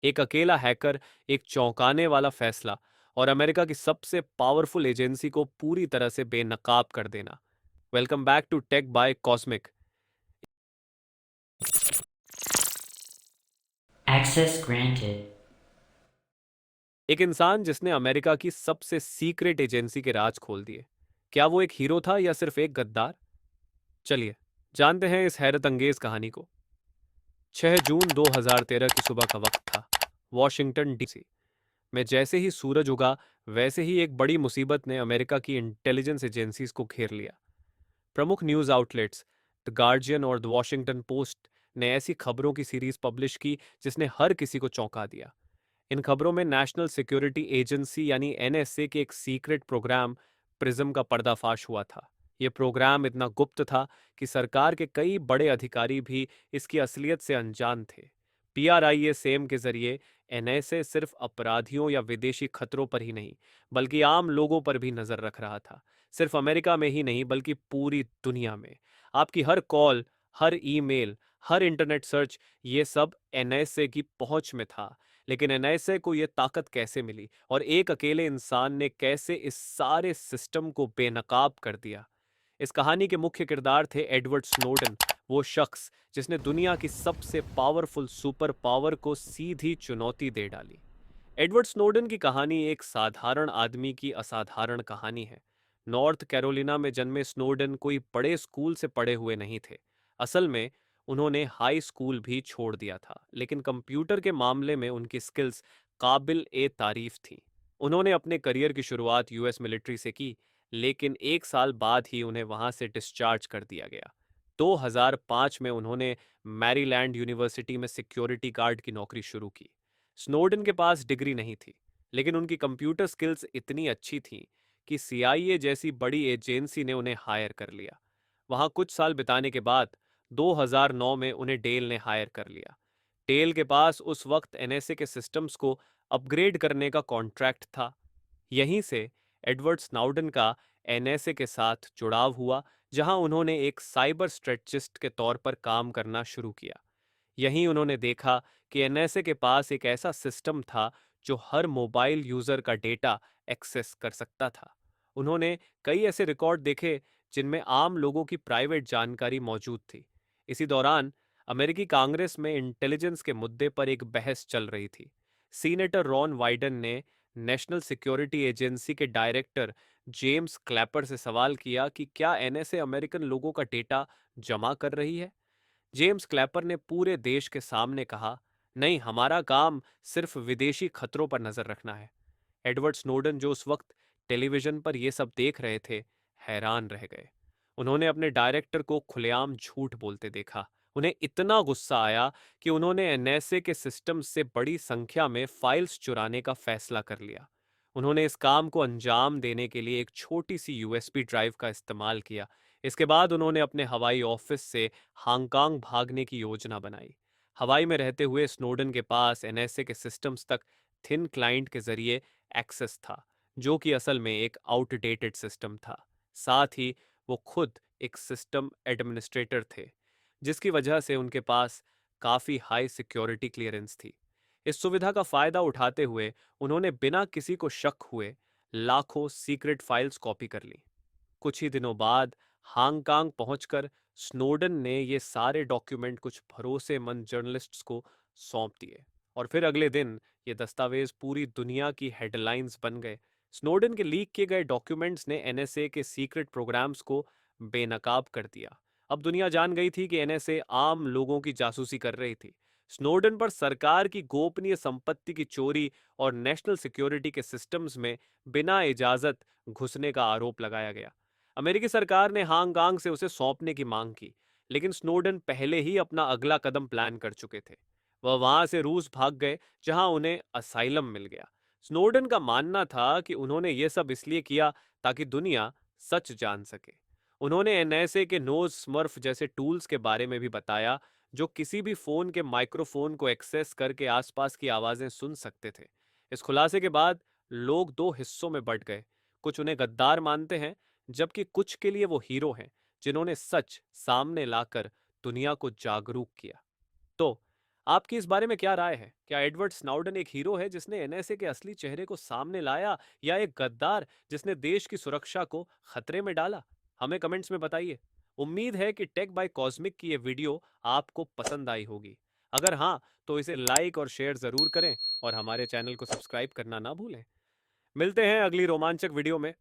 एक अकेला हैकर, एक चौंकाने वाला फैसला और अमेरिका की सबसे पावरफुल एजेंसी को पूरी तरह से बेनकाब कर देना। Welcome back to Tech by Cosmic. Access granted. एक इंसान जिसने अमेरिका की सबसे सीक्रेट एजेंसी के राज खोल दिए। क्या वो एक हीरो था या सिर्फ एक गद्दार? चलिए जानते हैं इस हैरत अंगेज कहानी को। 6 जून 2013 की सुबह का वक्त था। वॉशिंगटन डीसी में जैसे ही सूरज उगा, वैसे ही एक बड़ी मुसीबत ने अमेरिका की इंटेलिजेंस एजेंसीज को घेर लिया। प्रमुख न्यूज़ आउटलेट्स द गार्जियन और द वॉशिंगटन पोस्ट ने ऐसी खबरों की सीरीज पब्लिश की जिसने हर किसी को चौंका दिया। इन खबरों में नेशनल सिक्योरिटी एजेंसी यानी एनएसए के एक सीक्रेट प्रोग्राम प्रिज्म का पर्दाफाश हुआ था। यह प्रोग्राम इतना गुप्त था कि सरकार के कई बड़े अधिकारी भी इसकी असलियत से अनजान थे। पीआरआईए सेम के जरिए एनएसए सिर्फ अपराधियों या विदेशी खतरों पर ही नहीं, बल्कि आम लोगों पर भी नजर रख रहा था। सिर्फ अमेरिका में ही नहीं, बल्कि पूरी दुनिया में। आपकी हर कॉल, हर ईमेल, हर इंटरनेट सर्च, ये सब एनएसए की पहुंच में था। लेकिन एनएसए को यह ताकत कैसे मिली और एक अकेले इंसान ने कैसे इस सारे सिस्टम को बेनकाब कर दिया? इस कहानी के मुख्य किरदार थे एडवर्ड स्नोडन, वो शख्स जिसने दुनिया की सबसे पावरफुल सुपर पावर को सीधी चुनौती दे डाली। एडवर्ड स्नोडन की कहानी एक साधारण आदमी की असाधारण कहानी है। नॉर्थ कैरोलिना में जन्मे स्नोडन कोई बड़े स्कूल से पढ़े हुए नहीं थे। असल में उन्होंने हाई स्कूल भी छोड़ दिया था, लेकिन कंप्यूटर के मामले में उनकी स्किल्स काबिल ए तारीफ थी। उन्होंने अपने करियर की शुरुआत यूएस मिलिट्री से की, लेकिन एक साल बाद ही उन्हें वहां से डिस्चार्ज कर दिया गया। 2005 में उन्होंने मैरीलैंड यूनिवर्सिटी में सिक्योरिटी गार्ड की नौकरी शुरू की। स्नोडन के पास डिग्री नहीं थी, लेकिन उनकी कंप्यूटर स्किल्स इतनी अच्छी थीं कि सीआईए जैसी बड़ी एजेंसी ने उन्हें हायर कर लिया। वहां कुछ साल बिताने के बाद 2009 में उन्हें डेल ने हायर कर लिया। डेल के पास उस वक्त एनएसए के सिस्टम्स को अपग्रेड करने का कॉन्ट्रैक्ट था। यहीं से एडवर्ड स्नाउडन का एनएसए के साथ जुड़ाव हुआ, जहां उन्होंने एक साइबर स्ट्रेटजिस्ट के तौर पर काम करना शुरू किया। यहीं उन्होंने देखा कि एनएसए के पास एक ऐसा सिस्टम था जो हर मोबाइल यूजर का डेटा एक्सेस कर सकता था। उन्होंने कई ऐसे रिकॉर्ड देखे जिनमें आम लोगों की प्राइवेट जानकारी मौजूद थी। इसी दौरान अमेरिकी कांग्रेस में इंटेलिजेंस के मुद्दे पर एक बहस चल रही थी। सीनेटर रॉन वाइडन ने नेशनल सिक्योरिटी एजेंसी के डायरेक्टर जेम्स क्लैपर से सवाल किया कि क्या एनएसए अमेरिकन लोगों का डेटा जमा कर रही है। जेम्स क्लैपर ने पूरे देश के सामने कहा, नहीं, हमारा काम सिर्फ विदेशी खतरों पर नजर रखना है। एडवर्ड स्नोडन, जो उस वक्त टेलीविजन पर यह सब देख रहे थे, हैरान रह गए। उन्होंने अपने डायरेक्टर को खुलेआम झूठ बोलते देखा। उन्हें इतना गुस्सा आया कि उन्होंने एनएसए के सिस्टम से बड़ी संख्या में फाइल्स चुराने का फैसला कर लिया। उन्होंने इस काम को अंजाम देने के लिए एक छोटी सी यूएसबी ड्राइव का इस्तेमाल किया। इसके बाद उन्होंने अपने हवाई ऑफिस से हांगकांग भागने की योजना बनाई। हवाई में रहते हुए स्नोडन के पास एनएसए के सिस्टम्स तक थिन क्लाइंट के जरिए एक्सेस था, जो कि असल में एक आउटडेटेड सिस्टम था। साथ ही वो खुद एक सिस्टम एडमिनिस्ट्रेटर थे, जिसकी वजह से उनके पास काफ़ी हाई सिक्योरिटी क्लियरेंस थी। इस सुविधा का फायदा उठाते हुए उन्होंने बिना किसी को शक हुए लाखों सीक्रेट फाइल्स कॉपी कर ली। कुछ ही दिनों बाद हांगकांग पहुंचकर स्नोडन ने ये सारे डॉक्यूमेंट कुछ भरोसेमंद जर्नलिस्ट्स को सौंप दिए, और फिर अगले दिन ये दस्तावेज पूरी दुनिया की हेडलाइंस बन गए। स्नोडन के लीक किए गए डॉक्यूमेंट्स ने एनएसए के सीक्रेट प्रोग्राम्स को बेनकाब कर दिया। अब दुनिया जान गई थी कि एनएसए आम लोगों की जासूसी कर रही थी। स्नोडन पर सरकार की गोपनीय संपत्ति की चोरी और नेशनल सिक्योरिटी के सिस्टम्स में बिना इजाजत घुसने का आरोप लगाया गया। अमेरिकी सरकार ने हांगकांग से उसे सौंपने की मांग की, लेकिन स्नोडन पहले ही अपना अगला कदम प्लान कर चुके थे। वह वहां से रूस भाग गए, जहां उन्हें असाइलम मिल गया। स्नोडन का मानना था कि उन्होंने ये सब इसलिए किया ताकि दुनिया सच जान सके। उन्होंने एनएसए के नोज स्मर्फ जैसे टूल्स के बारे में भी बताया, जो किसी भी फोन के माइक्रोफोन को एक्सेस करके आसपास की आवाजें सुन सकते थे। इस खुलासे के बाद लोग दो हिस्सों में बंट गए। कुछ उन्हें गद्दार मानते हैं, जबकि कुछ के लिए वो हीरो हैं जिन्होंने सच सामने लाकर दुनिया को जागरूक किया। तो आपकी इस बारे में क्या राय है? क्या एडवर्ड स्नाउडन एक हीरो है जिसने एनएसए के असली चेहरे को सामने लाया, या एक गद्दार जिसने देश की सुरक्षा को खतरे में डाला? हमें कमेंट्स में बताइए। उम्मीद है कि टेक बाय कॉस्मिक की ये वीडियो आपको पसंद आई होगी। अगर हाँ, तो इसे लाइक और शेयर जरूर करें और हमारे चैनल को सब्सक्राइब करना ना भूलें। मिलते हैं अगली रोमांचक वीडियो में।